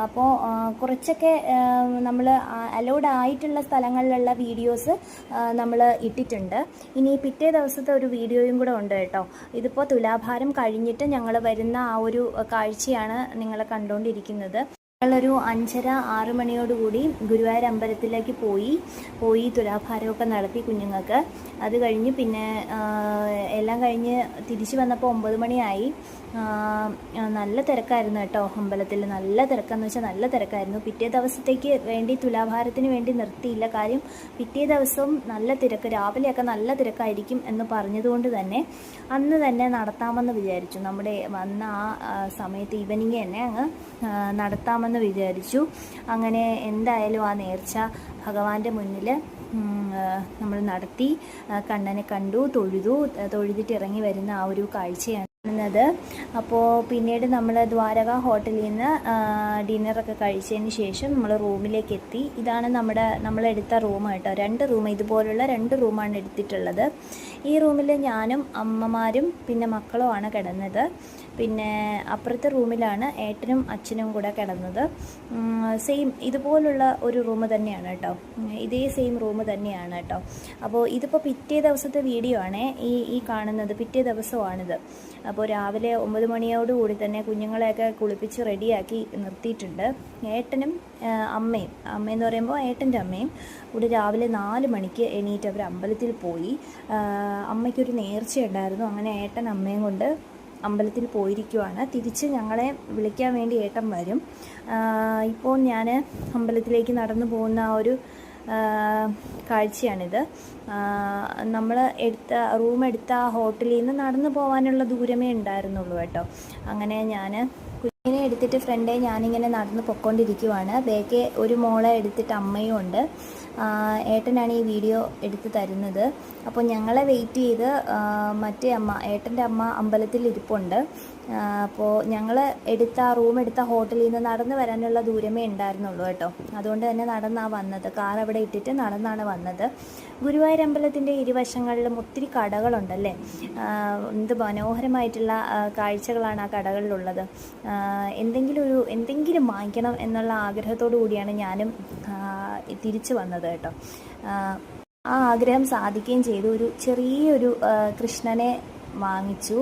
അപ്പോൾ കുറച്ചൊക്കെ നമ്മൾ അലൗഡ് ആയിട്ടുള്ള സ്ഥലങ്ങളിലുള്ള വീഡിയോസ് നമ്മൾ ഇട്ടിട്ടുണ്ട്. ഇനി പിറ്റേ ദിവസത്തെ ഒരു വീഡിയോയും കൂടെ ഉണ്ട് കേട്ടോ. ഇതിപ്പോൾ തുലാഭാരം കഴിഞ്ഞിട്ട് ഞങ്ങൾ വരുന്ന ആ ഒരു കാഴ്ചയാണ് നിങ്ങൾ കണ്ടുകൊണ്ടിരിക്കുന്നത്. ഞങ്ങളൊരു 5:30-6 മണിയോടുകൂടി ഗുരുവായൂർ അമ്പലത്തിലേക്ക് പോയി തുലാഭാരമൊക്കെ നടത്തി കുഞ്ഞുങ്ങൾക്ക്. അത് കഴിഞ്ഞ് പിന്നെ എല്ലാം കഴിഞ്ഞ് തിരിച്ചു വന്നപ്പോൾ 9 മണിയായി. നല്ല തിരക്കായിരുന്നു കേട്ടോ അമ്പലത്തിൽ. നല്ല തിരക്കെന്ന് വെച്ചാൽ നല്ല തിരക്കായിരുന്നു. പിറ്റേ ദിവസത്തേക്ക് വേണ്ടി തുലാഭാരത്തിന് വേണ്ടി നിർത്തിയില്ല. കാര്യം പിറ്റേ ദിവസവും നല്ല തിരക്ക്, രാവിലെയൊക്കെ നല്ല തിരക്കായിരിക്കും എന്ന് പറഞ്ഞതുകൊണ്ട് തന്നെ അന്ന് തന്നെ നടത്താമെന്ന് വിചാരിച്ചു. നമ്മുടെ വന്ന ആ സമയത്ത് ഈവനിങ് തന്നെ അങ്ങ് നടത്താമെന്ന് വിചാരിച്ചു. അങ്ങനെ എന്തായാലും ആ നേർച്ച ഭഗവാന്റെ മുന്നിൽ നമ്മൾ നടത്തി. കണ്ണനെ കണ്ടു, തൊഴുതിട്ട് ഇറങ്ങി വരുന്ന ആ ഒരു കാഴ്ചയാണ് ത്. അപ്പോൾ പിന്നീട് നമ്മൾ ദ്വാരക ഹോട്ടലിൽ നിന്ന് ഡിന്നറൊക്കെ കഴിച്ചതിന് ശേഷം നമ്മൾ റൂമിലേക്ക് എത്തി. ഇതാണ് നമ്മളെടുത്ത റൂം കേട്ടോ. 2 റൂം, ഇതുപോലുള്ള 2 റൂമാണ് എടുത്തിട്ടുള്ളത്. ഈ റൂമിൽ ഞാനും അമ്മമാരും പിന്നെ മക്കളുമാണ് കിടന്നത്. പിന്നെ അപ്പുറത്തെ റൂമിലാണ് ഏട്ടനും അച്ഛനും കൂടെ കിടന്നത്. സെയിം ഇതുപോലുള്ള ഒരു റൂം തന്നെയാണ് കേട്ടോ. ഇതേ സെയിം റൂം തന്നെയാണ് കേട്ടോ. അപ്പോൾ ഇതിപ്പോൾ പിറ്റേ ദിവസത്തെ വീഡിയോ ആണ് ഈ കാണുന്നത്. പിറ്റേ ദിവസമാണിത്. അപ്പോൾ രാവിലെ 9 മണിയോടുകൂടി തന്നെ കുഞ്ഞുങ്ങളെയൊക്കെ കുളിപ്പിച്ച് റെഡിയാക്കി നിർത്തിയിട്ടുണ്ട്. ഏട്ടനും അമ്മയെന്ന് പറയുമ്പോൾ ഏട്ടൻ്റെ അമ്മയും ഇവിടെ രാവിലെ 4 മണിക്ക് എണീറ്റ് അവർ അമ്പലത്തിൽ പോയി. അമ്മയ്ക്കൊരു നേർച്ചയുണ്ടായിരുന്നു. അങ്ങനെ ഏട്ടൻ അമ്മയും കൊണ്ട് അമ്പലത്തിൽ പോയിരിക്കുവാണ്. തിരിച്ച് ഞങ്ങളെ വിളിക്കാൻ വേണ്ടി ഏട്ടൻ വരും. ഇപ്പോൾ ഞാൻ അമ്പലത്തിലേക്ക് നടന്നു പോകുന്ന ആ ഒരു കാഴ്ചയാണിത്. നമ്മൾ റൂം എടുത്ത ഹോട്ടലിൽ നിന്ന് നടന്നു പോകാനുള്ള ദൂരമേ ഉണ്ടായിരുന്നുള്ളൂ കേട്ടോ. അങ്ങനെ ഞാൻ കുഞ്ഞിനെ എടുത്തിട്ട് ഫ്രണ്ടേ ഞാനിങ്ങനെ നടന്ന് പൊയ്ക്കൊണ്ടിരിക്കുവാണ്. ബേക്കെ ഒരു മോളെ എടുത്തിട്ട് അമ്മയും ഉണ്ട്. ഏട്ടനാണ് ഈ വീഡിയോ എടുത്ത് തരുന്നത്. അപ്പോൾ ഞങ്ങളെ വെയിറ്റ് ചെയ്ത് മറ്റേ ഏട്ടൻ്റെ അമ്മ അമ്പലത്തിൽ ഇരിപ്പുണ്ട്. അപ്പോൾ ഞങ്ങൾ റൂം എടുത്ത ഹോട്ടലിൽ നിന്ന് നടന്ന് വരാനുള്ള ദൂരമേ ഉണ്ടായിരുന്നുള്ളൂ കേട്ടോ. അതുകൊണ്ട് തന്നെ നടന്നാണ് വന്നത്. കാർ അവിടെ ഇട്ടിട്ട് നടന്നാണ് വന്നത്. ഗുരുവായൂർ അമ്പലത്തിൻ്റെ ഇരുവശങ്ങളിലും ഒത്തിരി കടകളുണ്ടല്ലേ. എന്ത് മനോഹരമായിട്ടുള്ള കാഴ്ചകളാണ് ആ കടകളിലുള്ളത്. എന്തെങ്കിലും വാങ്ങിക്കണം എന്നുള്ള ആഗ്രഹത്തോടു കൂടിയാണ് ഞാനും തിരിച്ചു വന്നത് കേട്ടോ. ആ ആഗ്രഹം സാധിക്കുകയും ചെയ്തു. ഒരു ചെറിയൊരു കൃഷ്ണനെ വാങ്ങിച്ചു.